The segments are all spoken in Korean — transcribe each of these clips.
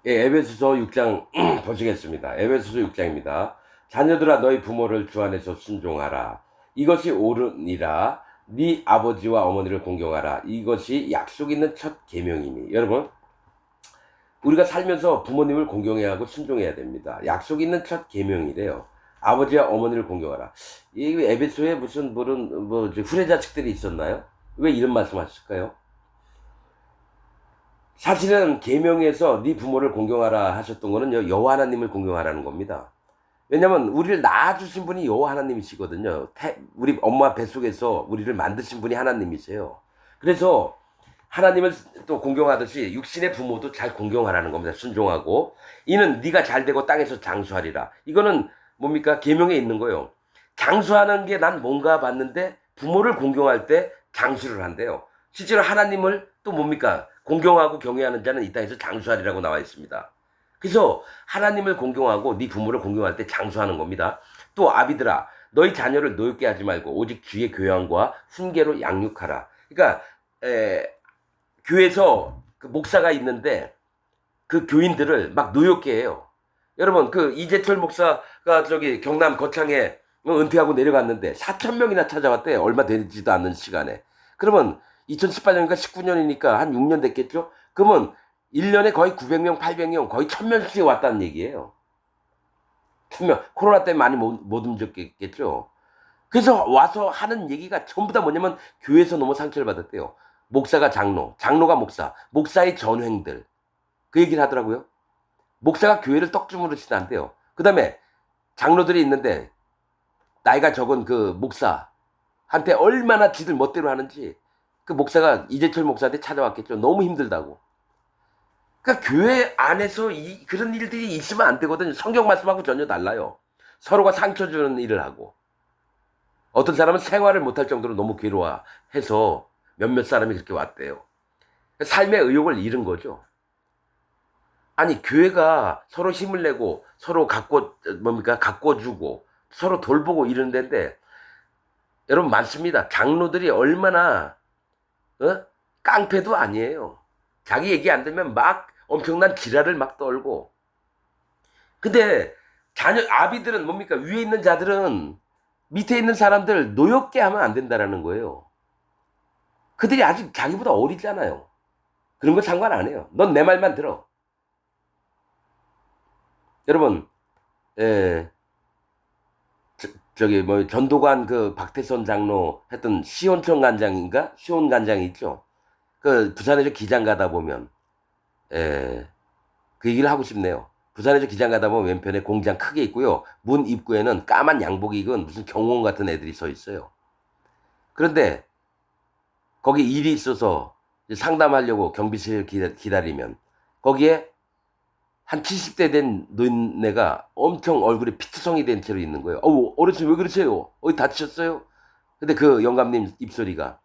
예, 에베소서 6장 보시겠습니다. 에베소서 6장입니다. 자녀들아 너희 부모를 주 안에서 순종하라. 이것이 옳으니라. 네 아버지와 어머니를 공경하라. 이것이 약속 있는 첫 계명이니. 여러분, 우리가 살면서 부모님을 공경해야 하고 순종해야 됩니다. 약속 있는 첫 계명이래요. 아버지와 어머니를 공경하라. 이 에베소에 무슨 후레자측들이 있었나요? 왜 이런 말씀하실까요? 사실은 계명에서 네 부모를 공경하라 하셨던 거는 여호와 하나님을 공경하라는 겁니다. 왜냐면 우리를 낳아주신 분이 여호와 하나님이시거든요. 우리 엄마 뱃속에서 우리를 만드신 분이 하나님이세요. 그래서 하나님을 또 공경하듯이 육신의 부모도 잘 공경하라는 겁니다. 순종하고 이는 네가 잘되고 땅에서 장수하리라. 이거는 뭡니까? 계명에 있는 거예요. 장수하는 게 난 뭔가 봤는데 부모를 공경할 때 장수를 한대요. 실제로 하나님을 또 뭡니까? 공경하고 경외하는 자는 이 땅에서 장수하리라고 나와 있습니다. 그래서 하나님을 공경하고 네 부모를 공경할 때 장수하는 겁니다. 또 아비들아 너희 자녀를 노엽게 하지 말고 오직 주의 교양과 훈계로 양육하라. 그러니까 교회에서 그 목사가 있는데 그 교인들을 막 노엽게 해요. 여러분 그 이재철 목사가 저기 경남 거창에 은퇴하고 내려갔는데 4천 명이나 찾아왔대. 얼마 되지도 않는 시간에. 그러면 2018년이니까 19년이니까 한 6년 됐겠죠? 그러면 1년에 거의 900명, 800명, 거의 1000명씩 왔다는 얘기예요. 1000명. 코로나 때문에 많이 못 움직였겠죠? 그래서 와서 하는 얘기가 전부 다 뭐냐면 교회에서 너무 상처를 받았대요. 목사가 장로, 장로가 목사, 목사의 전횡들. 그 얘기를 하더라고요. 목사가 교회를 떡주무르시다 한대요. 그 다음에 장로들이 있는데 나이가 적은 그 목사한테 얼마나 지들 멋대로 하는지 그 목사가 이재철 목사한테 찾아왔겠죠. 너무 힘들다고. 그러니까 교회 안에서 그런 일들이 있으면 안 되거든요. 성경 말씀하고 전혀 달라요. 서로가 상처 주는 일을 하고 어떤 사람은 생활을 못할 정도로 너무 괴로워해서 몇몇 사람이 그렇게 왔대요. 삶의 의욕을 잃은 거죠. 아니 교회가 서로 힘을 내고 서로 가꿔주고 서로 돌보고 이런 데인데 여러분 많습니다. 장로들이 얼마나 깡패도 아니에요. 자기 얘기 안 되면 막 엄청난 지랄을 막 떨고. 근데 아비들은 뭡니까? 위에 있는 자들은 밑에 있는 사람들 노엽게 하면 안 된다라는 거예요. 그들이 아직 자기보다 어리잖아요. 그런 거 상관 안 해요. 넌 내 말만 들어. 여러분, 에, 저기 뭐 전도관 그 박태선 장로 했던 시온청 간장인가? 시온 간장이 있죠. 그 부산에서 기장 가다 보면 에, 그 얘기를 하고 싶네요. 부산에서 기장 가다 보면 왼편에 공장 크게 있고요. 문 입구에는 까만 양복 입은 무슨 경호원 같은 애들이 서 있어요. 그런데 거기 일이 있어서 상담하려고 경비실 기다리면 거기에 한 70대 된 노인네가 엄청 얼굴에 피투성이 된 채로 있는 거예요. 어르신 왜 그러세요? 어디 다치셨어요? 근데 그 영감님 입소리가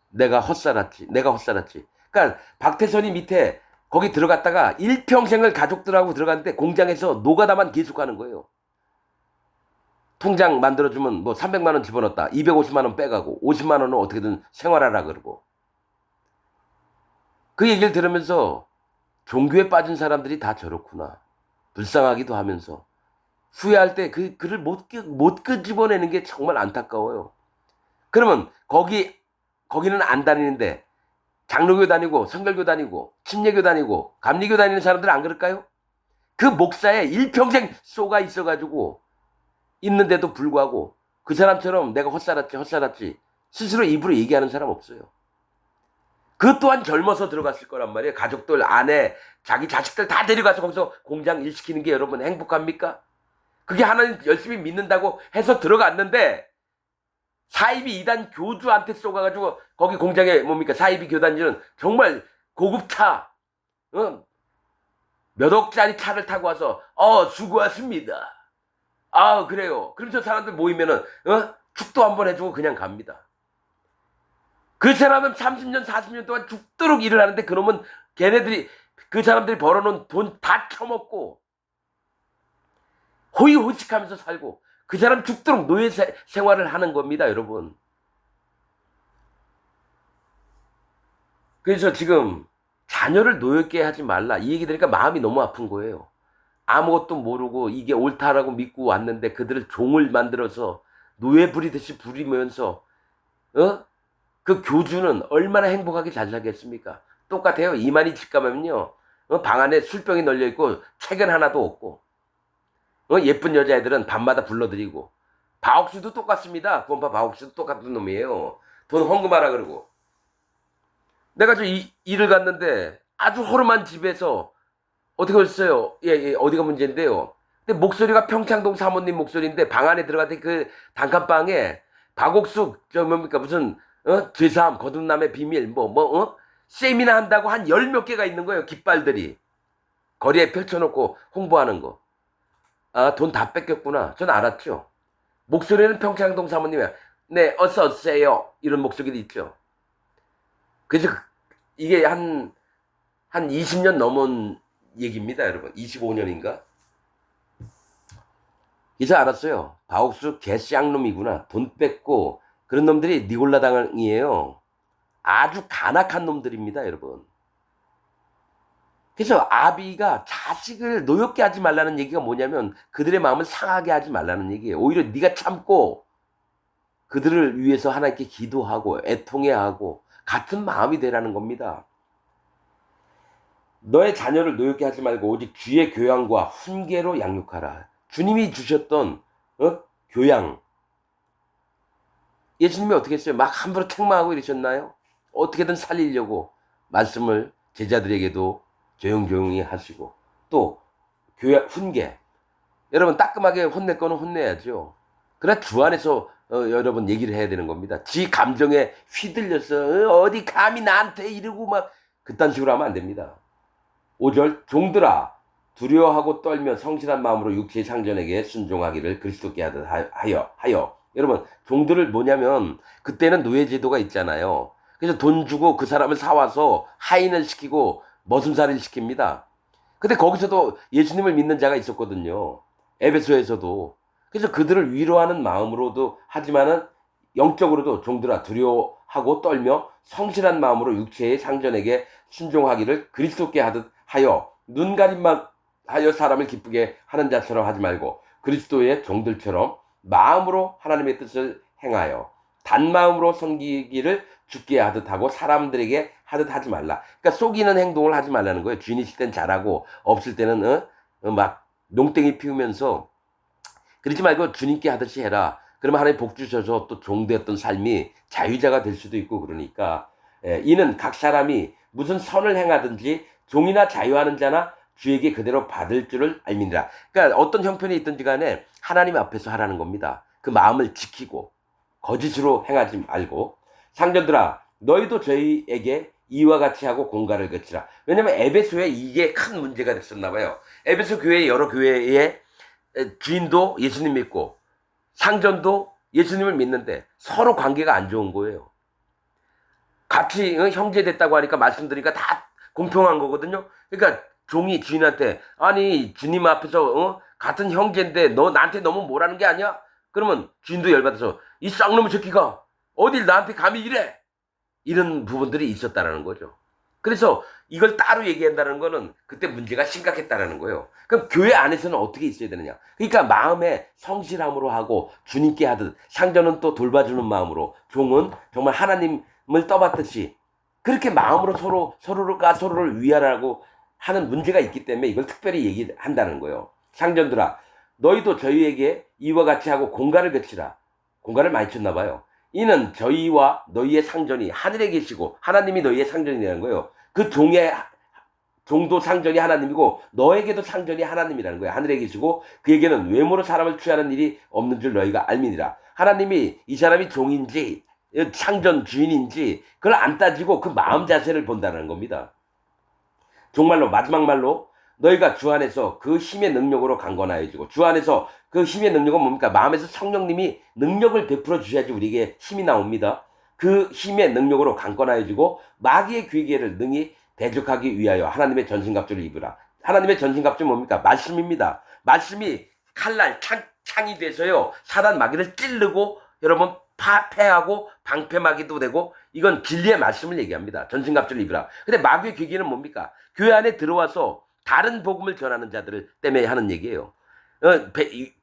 내가 헛살았지. 그러니까 박태선이 밑에 거기 들어갔다가 일평생을 가족들하고 들어갔는데 공장에서 노가다만 계속하는 거예요. 통장 만들어주면 뭐 300만 원 집어넣었다. 250만 원 빼가고 50만 원은 어떻게든 생활하라 그러고. 그 얘기를 들으면서 종교에 빠진 사람들이 다 저렇구나. 불쌍하기도 하면서 후회할 때 글을 못 끄집어내는 게 정말 안타까워요. 그러면 거기는 안 다니는데 장로교 다니고 성결교 다니고 침례교 다니고 감리교 다니는 사람들 안 그럴까요? 그 목사에 일평생 쏘가 있어가지고 있는데도 불구하고 그 사람처럼 내가 헛살았지 스스로 입으로 얘기하는 사람 없어요. 그 또한 젊어서 들어갔을 거란 말이에요. 가족들, 아내, 자기 자식들 다 데려가서 거기서 공장 일 시키는 게 여러분 행복합니까? 그게 하나님 열심히 믿는다고 해서 들어갔는데 사이비 이단 교주한테 쏘가가지고 거기 공장에 뭡니까 사이비 교단지는 정말 고급차 몇 억짜리 차를 타고 와서 수고하십니다. 그래요. 그러면서 사람들 모이면은 축도 한번 해주고 그냥 갑니다. 그 사람은 30년 40년 동안 죽도록 일을 하는데 그놈은 그 사람들이 벌어놓은 돈 다 처먹고 호의호식하면서 살고 그 사람 죽도록 노예 생활을 하는 겁니다, 여러분. 그래서 지금 자녀를 노엽게 하지 말라. 이 얘기 들으니까 마음이 너무 아픈 거예요. 아무것도 모르고 이게 옳다라고 믿고 왔는데 그들을 종을 만들어서 노예 부리듯이 부리면서 그 교주는 얼마나 행복하게 잘 살겠습니까? 똑같아요. 이만희 집 가면요. 방 안에 술병이 널려 있고 책은 하나도 없고 예쁜 여자애들은 밤마다 불러들이고 바옥수도 똑같습니다. 구원파 바옥수도 똑같은 놈이에요. 돈 헌금하라 그러고. 내가 일을 갔는데 아주 허름한 집에서 어떻게 했어요? 예, 어디가 문제인데요. 근데 목소리가 평창동 사모님 목소리인데 방 안에 들어갔더니 그 단칸방에 박옥숙 뭡니까 무슨 죄사함 거듭남의 비밀 세미나 한다고 한 열 몇 개가 있는 거예요. 깃발들이 거리에 펼쳐놓고 홍보하는 거. 아, 돈 다 뺏겼구나. 전 알았죠. 목소리는 평창동 사모님이야. 네, 어서 오세요. 이런 목소리도 있죠. 그래서 이게 한 20년 넘은 얘기입니다, 여러분. 25년인가? 이제 알았어요. 바옥수 개쌍놈이구나. 돈 뺏고 그런 놈들이 니골라당이에요. 아주 간악한 놈들입니다, 여러분. 그래서 아비가 자식을 노엽게 하지 말라는 얘기가 뭐냐면 그들의 마음을 상하게 하지 말라는 얘기예요. 오히려 네가 참고 그들을 위해서 하나님께 기도하고 애통해하고 같은 마음이 되라는 겁니다. 너의 자녀를 노엽게 하지 말고 오직 주의 교양과 훈계로 양육하라. 주님이 주셨던 교양. 예수님이 어떻게 했어요? 막 함부로 책망하고 이러셨나요? 어떻게든 살리려고 말씀을 제자들에게도 조용조용히 하시고 또 교양, 훈계. 여러분 따끔하게 혼낼 거는 혼내야죠. 그러나 주 안에서 여러분 얘기를 해야 되는 겁니다. 지 감정에 휘둘려서 어디 감히 나한테 이러고 막 그딴 식으로 하면 안 됩니다. 5절 종들아 두려워하고 떨며 성실한 마음으로 육체의 상전에게 순종하기를 그리스도께 하듯 하여. 여러분 종들을 뭐냐면 그때는 노예제도가 있잖아요. 그래서 돈 주고 그 사람을 사와서 하인을 시키고 머슴살이를 시킵니다. 근데 거기서도 예수님을 믿는 자가 있었거든요. 에베소에서도. 그래서 그들을 위로하는 마음으로도 하지만은 영적으로도 종들아 두려워하고 떨며 성실한 마음으로 육체의 상전에게 순종하기를 그리스도께 하듯 하여 눈 가림만 하여 사람을 기쁘게 하는 자처럼 하지 말고 그리스도의 종들처럼 마음으로 하나님의 뜻을 행하여 단마음으로 섬기기를 죽게 하듯 하고 사람들에게 하듯 하지 말라. 그러니까 속이는 행동을 하지 말라는 거예요. 주인 있을 땐 잘하고 없을 때는 막 농땡이 피우면서 그러지 말고 주님께 하듯이 해라. 그러면 하나님 복 주셔서 또 종되었던 삶이 자유자가 될 수도 있고 그러니까 이는 각 사람이 무슨 선을 행하든지 종이나 자유하는 자나 주에게 그대로 받을 줄을 알미니라. 그러니까 어떤 형편이 있든지 간에 하나님 앞에서 하라는 겁니다. 그 마음을 지키고 거짓으로 행하지 말고 상전들아 너희도 저희에게 이와 같이 하고 공갈을 거치라. 왜냐면 에베소에 이게 큰 문제가 됐었나 봐요. 에베소 교회 여러 교회의 주인도 예수님 믿고 상전도 예수님을 믿는데 서로 관계가 안 좋은 거예요. 같이 형제 됐다고 하니까 말씀드리니까 다 공평한 거거든요. 그러니까 종이 주인한테 아니 주님 앞에서 같은 형제인데 너 나한테 너무 뭐라는 게 아니야? 그러면 주인도 열받아서 이 쌍놈의 새끼가 어딜 나한테 감히 이래? 이런 부분들이 있었다라는 거죠. 그래서 이걸 따로 얘기한다는 거는 그때 문제가 심각했다라는 거예요. 그럼 교회 안에서는 어떻게 있어야 되느냐? 그러니까 마음에 성실함으로 하고 주님께 하듯 상전은 또 돌봐주는 마음으로 종은 정말 하나님을 떠받듯이 그렇게 마음으로 서로가 서로를 위하라고 하는 문제가 있기 때문에 이걸 특별히 얘기한다는 거예요. 상전들아 너희도 저희에게 이와 같이 하고 공갈을 거치라. 공갈을 많이 쳤나 봐요. 이는 저희와 너희의 상전이 하늘에 계시고 하나님이 너희의 상전이라는 거예요. 그 종도 상전이 하나님이고 너에게도 상전이 하나님이라는 거예요. 하늘에 계시고 그에게는 외모로 사람을 취하는 일이 없는 줄 너희가 알미니라. 하나님이 이 사람이 종인지 상전 주인인지 그걸 안 따지고 그 마음 자세를 본다는 겁니다. 정말로 마지막 말로 너희가 주 안에서 그 힘의 능력으로 강건하여지고 주 안에서 그 힘의 능력은 뭡니까? 마음에서 성령님이 능력을 베풀어 주셔야지 우리에게 힘이 나옵니다. 그 힘의 능력으로 강건하여지고 마귀의 괴계를 능히 대적하기 위하여 하나님의 전신갑주를 입으라. 하나님의 전신갑주는 뭡니까? 말씀입니다. 말씀이 칼날 창이 돼서요 사단 마귀를 찌르고 여러분 패하고 방패막이도 되고 이건 진리의 말씀을 얘기합니다. 전신갑주를 입으라. 근데 마귀의 괴계는 뭡니까? 교회 안에 들어와서 다른 복음을 전하는 자들을 때문에 하는 얘기예요.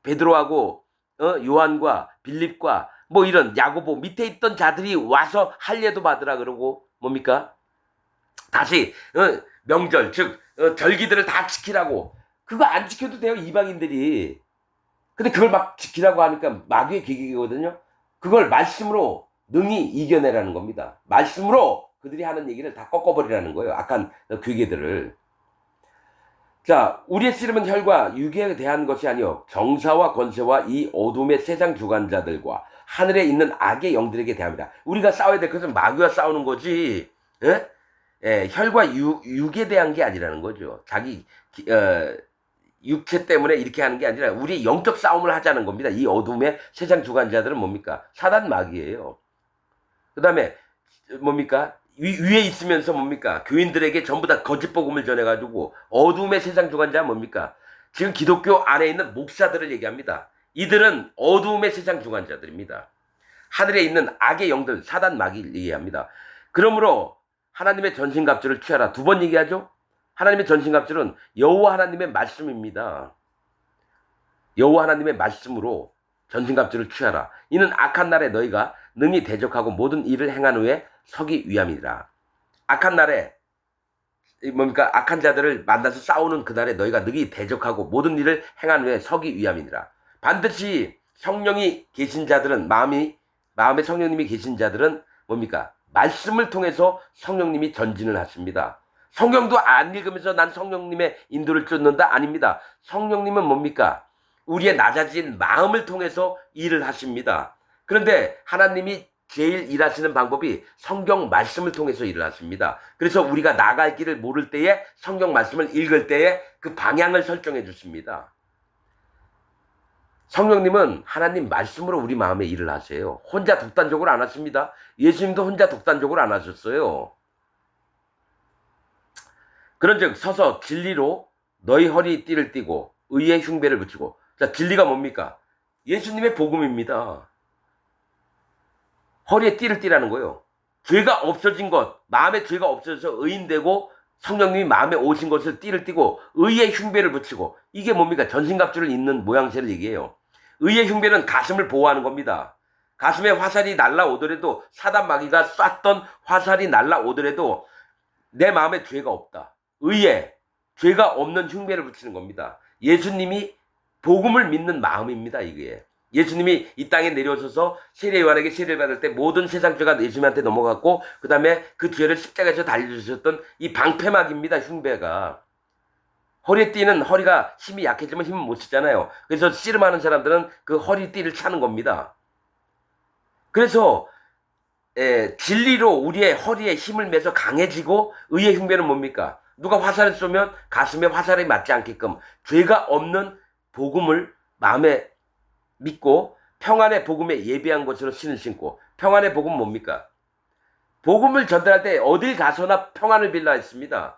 베드로하고 요한과 빌립과 뭐 이런 야고보 밑에 있던 자들이 와서 할례도 받으라 그러고 뭡니까? 다시 명절 즉 절기들을 다 지키라고. 그거 안 지켜도 돼요, 이방인들이. 근데 그걸 막 지키라고 하니까 마귀의 계기거든요. 그걸 말씀으로 능히 이겨내라는 겁니다. 말씀으로 그들이 하는 얘기를 다 꺾어버리라는 거예요. 악한 괴계들을. 자, 우리의 씨름은 혈과 육에 대한 것이 아니요 정사와 권세와 이 어둠의 세상 주관자들과 하늘에 있는 악의 영들에게 대합니다. 우리가 싸워야 될 것은 마귀와 싸우는 거지. 예? 예, 혈과 육에 대한 게 아니라는 거죠. 자기 육체 때문에 이렇게 하는 게 아니라 우리 영적 싸움을 하자는 겁니다. 이 어둠의 세상 주관자들은 뭡니까? 사단 마귀예요. 그 다음에 뭡니까? 위에 있으면서 뭡니까? 교인들에게 전부 다 거짓 복음을 전해가지고 어둠의 세상 주관자 뭡니까? 지금 기독교 안에 있는 목사들을 얘기합니다. 이들은 어둠의 세상 주관자들입니다. 하늘에 있는 악의 영들, 사단 마귀를 얘기합니다. 그러므로 하나님의 전신갑주를 취하라. 두 번 얘기하죠? 하나님의 전신갑주는 여호와 하나님의 말씀입니다. 여호와 하나님의 말씀으로 전신갑주를 취하라. 이는 악한 날에 너희가 능히 대적하고 모든 일을 행한 후에 서기 위함이라. 악한 날에 뭡니까? 악한 자들을 만나서 싸우는 그날에 너희가 능히 대적하고 모든 일을 행한 후에 서기 위함이니라. 반드시 성령이 계신 자들은 마음에 성령님이 계신 자들은 뭡니까? 말씀을 통해서 성령님이 전진을 하십니다. 성경도 안 읽으면서 난 성령님의 인도를 쫓는다? 아닙니다. 성령님은 뭡니까? 우리의 낮아진 마음을 통해서 일을 하십니다. 그런데 하나님이 제일 일하시는 방법이 성경 말씀을 통해서 일을 하십니다. 그래서 우리가 나갈 길을 모를 때에 성경 말씀을 읽을 때에 그 방향을 설정해 주십니다. 성령님은 하나님 말씀으로 우리 마음에 일을 하세요. 혼자 독단적으로 안 하십니다. 예수님도 혼자 독단적으로 안 하셨어요. 그런즉 서서 진리로 너희 허리 띠를 띠고 의의 흉배를 붙이고. 자, 진리가 뭡니까? 예수님의 복음입니다. 허리에 띠를 띠라는 거예요. 죄가 없어진 것, 마음에 죄가 없어져서 의인되고 성령님이 마음에 오신 것을 띠를 띠고 의의 흉배를 붙이고. 이게 뭡니까? 전신갑주를 입는 모양새를 얘기해요. 의의 흉배는 가슴을 보호하는 겁니다. 가슴에 화살이 날라오더라도, 사단 마귀가 쐈던 화살이 날라오더라도 내 마음에 죄가 없다. 의에 죄가 없는 흉배를 붙이는 겁니다. 예수님이 복음을 믿는 마음입니다. 이게 예수님이 이 땅에 내려오셔서 세례 요한에게 세례를 받을 때 모든 세상 죄가 예수님한테 넘어갔고, 그 다음에 그 죄를 십자가에서 달려주셨던 이 방패막입니다. 흉배가. 허리에 띠는 허리가 힘이 약해지면 힘을 못 쓰잖아요. 그래서 씨름하는 사람들은 그 허리띠를 차는 겁니다. 그래서 진리로 우리의 허리에 힘을 매서 강해지고, 의의 흉배는 뭡니까? 누가 화살을 쏘면 가슴에 화살이 맞지 않게끔 죄가 없는 복음을 마음에 믿고 평안의 복음에 예비한 것으로 신을 신고. 평안의 복음은 뭡니까? 복음을 전달할 때 어딜 가서나 평안을 빌라 했습니다.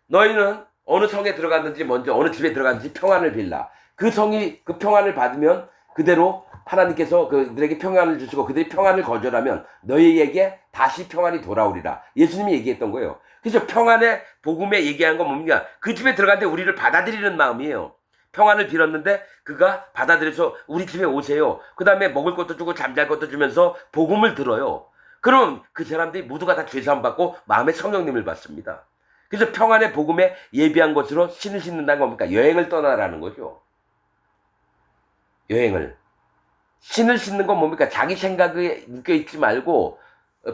너희는 어느 성에 들어갔는지 먼저 어느 집에 들어갔는지 평안을 빌라. 그 성이 그 평안을 받으면 그대로 하나님께서 그들에게 평안을 주시고, 그들이 평안을 거절하면 너희에게 다시 평안이 돌아오리라. 예수님이 얘기했던 거예요. 그래서 평안의 복음에 얘기한 건 뭡니까? 그 집에 들어갔는데 우리를 받아들이는 마음이에요. 평안을 빌었는데 그가 받아들여서 우리 집에 오세요. 그 다음에 먹을 것도 주고 잠잘 것도 주면서 복음을 들어요. 그럼 그 사람들이 모두가 다 죄사함 받고 마음의 성령님을 받습니다. 그래서 평안의 복음에 예비한 것으로 신을 신는다는 겁니까? 여행을 떠나라는 거죠. 여행을. 신을 신는 건 뭡니까? 자기 생각에 묶여있지 말고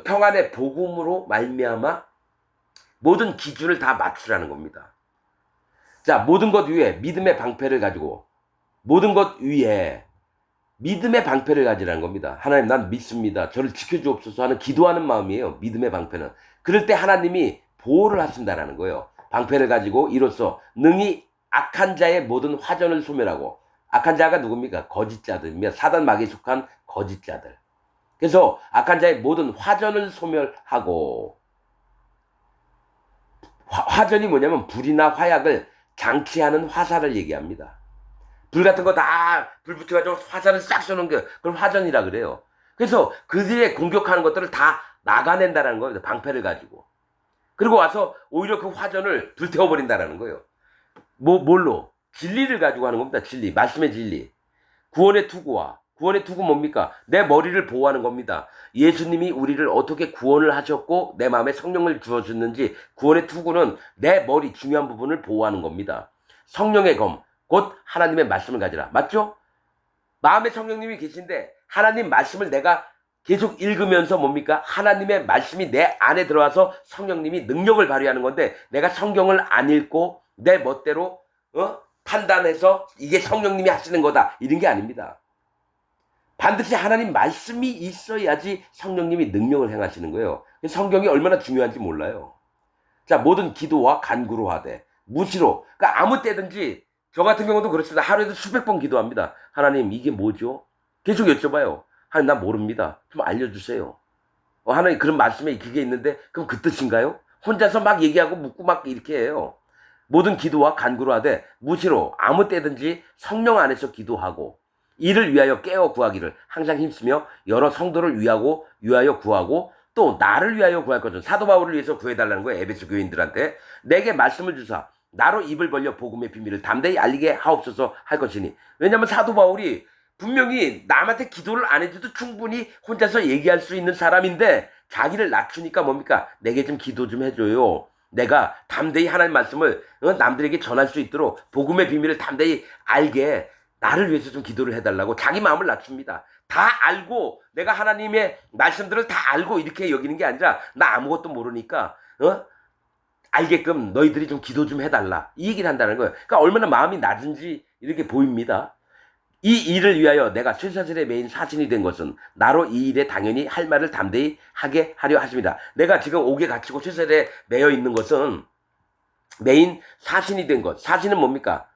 평안의 복음으로 말미암아 모든 기준을 다 맞추라는 겁니다. 자, 모든 것 위에 믿음의 방패를 가지고, 모든 것 위에 믿음의 방패를 가지라는 겁니다. 하나님, 난 믿습니다. 저를 지켜주옵소서 하는 기도하는 마음이에요. 믿음의 방패는. 그럴 때 하나님이 보호를 하신다라는 거예요. 방패를 가지고 이로써 능히 악한 자의 모든 화전을 소멸하고. 악한 자가 누굽니까? 거짓자들입니다. 사단 마귀에 속한 거짓자들. 그래서 악한 자의 모든 화전을 소멸하고. 화전이 뭐냐면 불이나 화약을 장치하는 화살을 얘기합니다. 불 같은 거 다 불 붙여가지고 화살을 싹 쏘는 게 그걸 화전이라 그래요. 그래서 그들의 공격하는 것들을 다 나가낸다라는 거예요. 방패를 가지고. 그리고 와서 오히려 그 화전을 불태워버린다라는 거예요. 뭘로? 진리를 가지고 하는 겁니다. 진리. 말씀의 진리. 구원의 투구와 구원의 투구 뭡니까? 내 머리를 보호하는 겁니다. 예수님이 우리를 어떻게 구원을 하셨고 내 마음에 성령을 주어줬는지 구원의 투구는 내 머리 중요한 부분을 보호하는 겁니다. 성령의 검, 곧 하나님의 말씀을 가지라. 맞죠? 마음에 성령님이 계신데 하나님 말씀을 내가 계속 읽으면서 뭡니까? 하나님의 말씀이 내 안에 들어와서 성령님이 능력을 발휘하는 건데 내가 성경을 안 읽고 내 멋대로 판단해서 이게 성령님이 하시는 거다 이런 게 아닙니다. 반드시 하나님 말씀이 있어야지 성령님이 능력을 행하시는 거예요. 성경이 얼마나 중요한지 몰라요. 자, 모든 기도와 간구로 하되 무시로, 그러니까 아무 때든지 저 같은 경우도 그렇습니다. 하루에도 수백 번 기도합니다. 하나님 이게 뭐죠? 계속 여쭤봐요. 하나님 나 모릅니다. 좀 알려주세요. 하나님 그런 말씀에 그게 있는데 그럼 그 뜻인가요? 혼자서 막 얘기하고 묻고 막 이렇게 해요. 모든 기도와 간구로 하되 무시로 아무 때든지 성령 안에서 기도하고 이를 위하여 깨어 구하기를 항상 힘쓰며 여러 성도를 위하여 구하고 또 나를 위하여 구할 것은 사도 바울을 위해서 구해달라는 거예요. 에베소 교인들한테 내게 말씀을 주사 나로 입을 벌려 복음의 비밀을 담대히 알리게 하옵소서 할 것이니. 왜냐하면 사도 바울이 분명히 남한테 기도를 안 해줘도 충분히 혼자서 얘기할 수 있는 사람인데 자기를 낮추니까 뭡니까? 내게 좀 기도 좀 해줘요. 내가 담대히 하나님 말씀을 남들에게 전할 수 있도록 복음의 비밀을 담대히 알게 나를 위해서 좀 기도를 해달라고 자기 마음을 낮춥니다. 다 알고 내가 하나님의 말씀들을 다 알고 이렇게 여기는 게 아니라 나 아무것도 모르니까 알게끔 너희들이 좀 기도 좀 해달라 이 얘기를 한다는 거예요. 그러니까 얼마나 마음이 낮은지 이렇게 보입니다. 이 일을 위하여 내가 쇠사슬의 메인 사신이 된 것은 나로 이 일에 당연히 할 말을 담대히 하게 하려 하십니다. 내가 지금 옥에 갇히고 쇠사슬에 매여 있는 것은 메인 사신이 된 것. 사신은 뭡니까?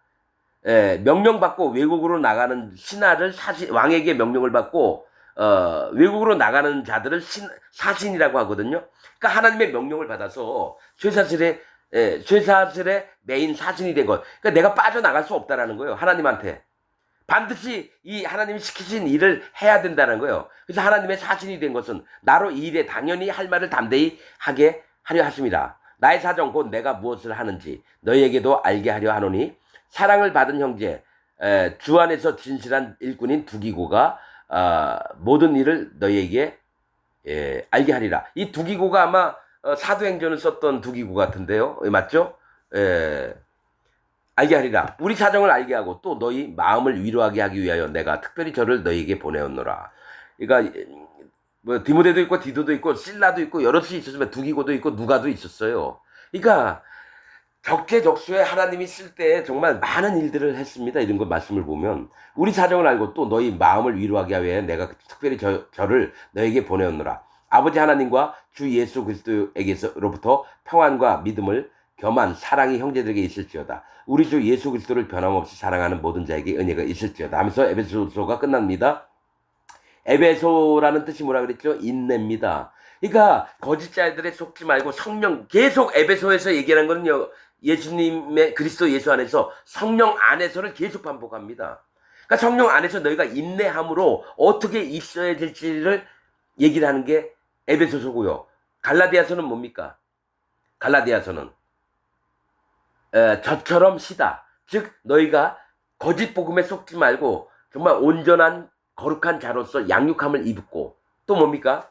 명령받고 외국으로 나가는 신하를 왕에게 명령을 받고 외국으로 나가는 자들을 사신이라고 하거든요. 그러니까 하나님의 명령을 받아서 쇠사슬의 메인 사신이 된 것. 그러니까 내가 빠져나갈 수 없다라는 거예요. 하나님한테. 반드시 이 하나님이 시키신 일을 해야 된다는 거예요. 그래서 하나님의 사신이 된 것은 나로 이 일에 당연히 할 말을 담대히 하게 하려 하십니다. 나의 사정 곧 내가 무엇을 하는지 너희에게도 알게 하려 하노니 사랑을 받은 형제 주 안에서 진실한 일꾼인 두기고가 모든 일을 너희에게 알게 하리라. 이 두기고가 아마 사도행전을 썼던 두기고 같은데요. 맞죠? 알게 하리라. 우리 사정을 알게 하고 또 너희 마음을 위로하게 하기 위하여 내가 특별히 저를 너희에게 보내었노라. 그러니까 뭐 디모데도 있고 디도도 있고 실라도 있고 여럿이 있었으면 두기고도 있고 누가도 있었어요. 그러니까 적재적소에 하나님이 쓸 때 정말 많은 일들을 했습니다. 이런 거 말씀을 보면 우리 사정을 알고 또 너희 마음을 위로하게 하기 위해 내가 특별히 저를 너에게 보내었노라. 아버지 하나님과 주 예수 그리스도에게로부터 평안과 믿음을 겸한 사랑이 형제들에게 있을지어다. 우리 주 예수 그리스도를 변함없이 사랑하는 모든 자에게 은혜가 있을지어다 하면서 에베소서가 끝납니다. 에베소라는 뜻이 뭐라 그랬죠? 인내입니다. 그러니까 거짓자들에 속지 말고 성령, 계속 에베소에서 얘기하는 거는요, 예수님의 그리스도 예수 안에서 성령 안에서를 계속 반복합니다. 그러니까 성령 안에서 너희가 인내함으로 어떻게 있어야 될지를 얘기를 하는 게 에베소서고요. 갈라디아서는 뭡니까? 갈라디아서는 저처럼 시다. 즉 너희가 거짓 복음에 속지 말고 정말 온전한 거룩한 자로서 양육함을 입고 또 뭡니까?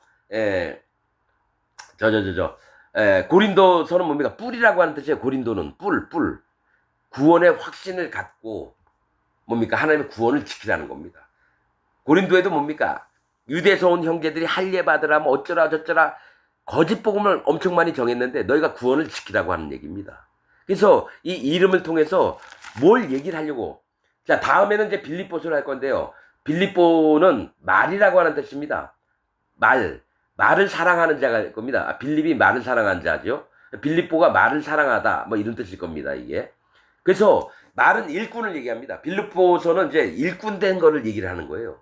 고린도서는 뭡니까? 뿔이라고 하는 뜻이에요. 고린도는 뿔. 구원의 확신을 갖고 뭡니까? 하나님의 구원을 지키라는 겁니다. 고린도에도 뭡니까? 유대에서 온 형제들이 할례 받으라 뭐 어쩌라 저쩌라 거짓 복음을 엄청 많이 정했는데 너희가 구원을 지키라고 하는 얘기입니다. 그래서 이 이름을 통해서 뭘 얘기를 하려고. 자, 다음에는 이제 빌립보서를 할 건데요. 빌립보는 말이라고 하는 뜻입니다. 말을 사랑하는 자가 겁니다. 빌립이 말을 사랑하는 자죠. 빌립보가 말을 사랑하다 뭐 이런 뜻일 겁니다. 이게. 그래서 말은 일꾼을 얘기합니다. 빌립보서는 이제 일꾼 된 거를 얘기를 하는 거예요.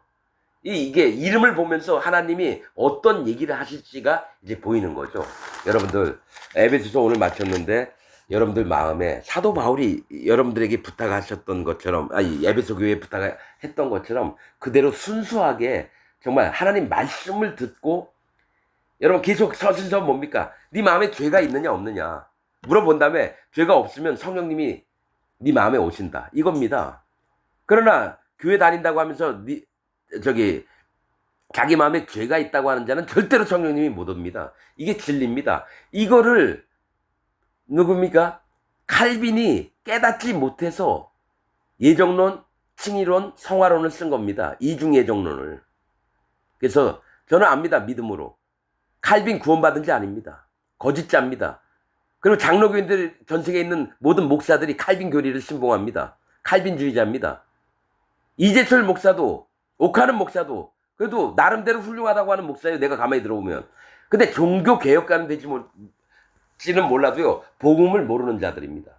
이게 이름을 보면서 하나님이 어떤 얘기를 하실지가 이제 보이는 거죠. 여러분들 에베소서 오늘 마쳤는데 여러분들 마음에 사도 바울이 여러분들에게 부탁하셨던 것처럼 에베소 교회에 부탁했던 것처럼 그대로 순수하게 정말 하나님 말씀을 듣고 여러분 계속 서신서 뭡니까? 네 마음에 죄가 있느냐 없느냐 물어본 다음에 죄가 없으면 성령님이 네 마음에 오신다. 이겁니다. 그러나 교회 다닌다고 하면서 저기 자기 마음에 죄가 있다고 하는 자는 절대로 성령님이 못 옵니다. 이게 진리입니다. 이거를 누굽니까? 칼빈이 깨닫지 못해서 예정론, 칭의론, 성화론을 쓴 겁니다. 이중 예정론을. 그래서 저는 압니다. 믿음으로. 칼빈 구원받은 자 아닙니다. 거짓자입니다. 그리고 장로교인들 전 세계에 있는 모든 목사들이 칼빈 교리를 신봉합니다. 칼빈주의자입니다. 이재철 목사도 옥하는 목사도 그래도 나름대로 훌륭하다고 하는 목사예요. 내가 가만히 들어보면. 근데 종교 개혁가는 되지는 몰라도요. 복음을 모르는 자들입니다.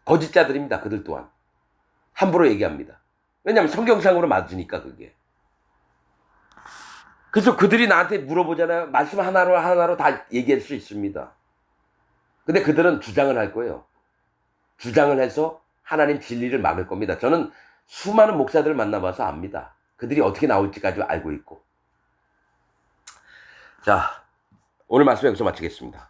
거짓자들입니다. 그들 또한. 함부로 얘기합니다. 왜냐하면 성경상으로 맞으니까 그게. 그래서 그들이 나한테 물어보잖아요. 말씀 하나로 다 얘기할 수 있습니다. 근데 그들은 주장을 할 거예요. 주장을 해서 하나님 진리를 막을 겁니다. 저는 수많은 목사들을 만나봐서 압니다. 그들이 어떻게 나올지까지 알고 있고. 자, 오늘 말씀 여기서 마치겠습니다.